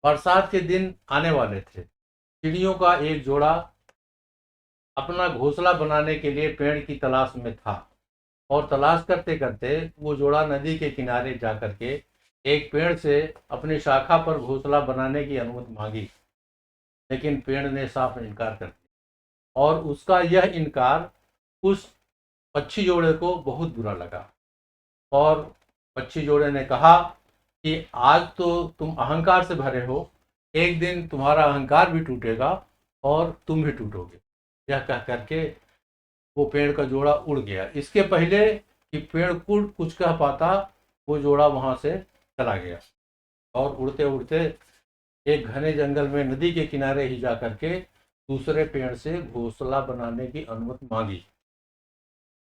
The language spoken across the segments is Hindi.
बरसात के दिन आने वाले थे। चिड़ियों का एक जोड़ा अपना घोंसला बनाने के लिए पेड़ की तलाश में था, और तलाश करते करते वो जोड़ा नदी के किनारे जा करके एक पेड़ से अपनी शाखा पर घोंसला बनाने की अनुमति मांगी। लेकिन पेड़ ने साफ इनकार कर दिया, और उसका यह इनकार उस पक्षी जोड़े को बहुत बुरा लगा। और पक्षी जोड़े ने कहा कि आज तो तुम अहंकार से भरे हो, एक दिन तुम्हारा अहंकार भी टूटेगा और तुम भी टूटोगे। यह कह करके वो पेड़ का जोड़ा उड़ गया। इसके पहले कि पेड़ कुछ कह पाता, वो जोड़ा वहां से चला गया और उड़ते उड़ते एक घने जंगल में नदी के किनारे ही जा करके दूसरे पेड़ से घोंसला बनाने की अनुमति मांगी।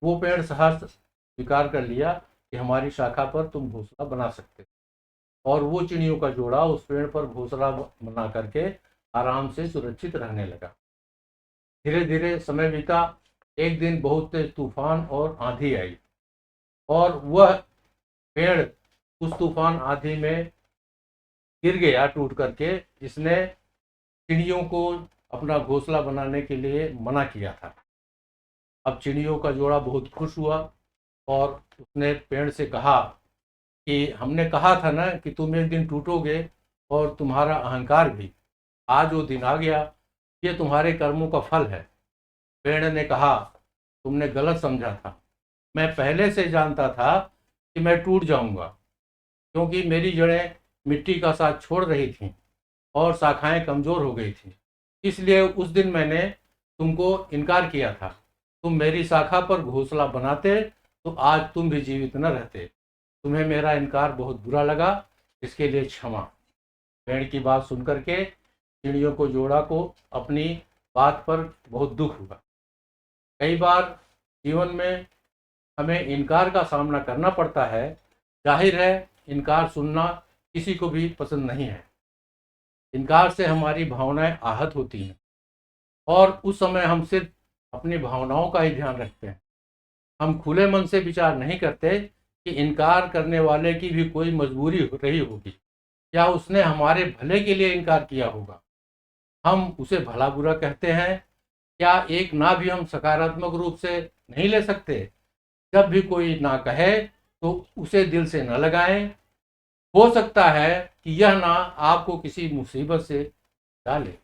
वो पेड़ सहर्ष स्वीकार कर लिया कि हमारी शाखा पर तुम घोंसला बना सकते हो, और वो चिड़ियों का जोड़ा उस पेड़ पर घोंसला बना करके आराम से सुरक्षित रहने लगा। धीरे धीरे समय बीता। एक दिन बहुत तेज तूफान और आंधी आई, और वह पेड़ उस तूफान आंधी में गिर गया टूट करके, जिसने चिड़ियों को अपना घोंसला बनाने के लिए मना किया था। अब चिड़ियों का जोड़ा बहुत खुश हुआ, और उसने पेड़ से कहा कि हमने कहा था ना कि तुम एक दिन टूटोगे और तुम्हारा अहंकार भी। आज वो दिन आ गया, ये तुम्हारे कर्मों का फल है। पेड़ ने कहा, तुमने गलत समझा था। मैं पहले से जानता था कि मैं टूट जाऊंगा, क्योंकि मेरी जड़ें मिट्टी का साथ छोड़ रही थीं और शाखाएं कमज़ोर हो गई थीं। इसलिए उस दिन मैंने तुमको इनकार किया था। तुम मेरी शाखा पर घोंसला बनाते तो आज तुम भी जीवित न रहते। तुम्हें मेरा इनकार बहुत बुरा लगा, इसके लिए क्षमा। पेड़ की बात सुनकर के चिड़ियों को जोड़ा को अपनी बात पर बहुत दुख हुआ। कई बार जीवन में हमें इनकार का सामना करना पड़ता है। जाहिर है, इनकार सुनना किसी को भी पसंद नहीं है। इनकार से हमारी भावनाएं आहत होती हैं, और उस समय हम सिर्फ अपनी भावनाओं का ही ध्यान रखते हैं। हम खुले मन से विचार नहीं करते कि इनकार करने वाले की भी कोई मजबूरी हो रही होगी, या उसने हमारे भले के लिए इनकार किया होगा। हम उसे भला बुरा कहते हैं। क्या एक ना भी हम सकारात्मक रूप से नहीं ले सकते? जब भी कोई ना कहे तो उसे दिल से न लगाएं। हो सकता है कि यह ना आपको किसी मुसीबत से डाले।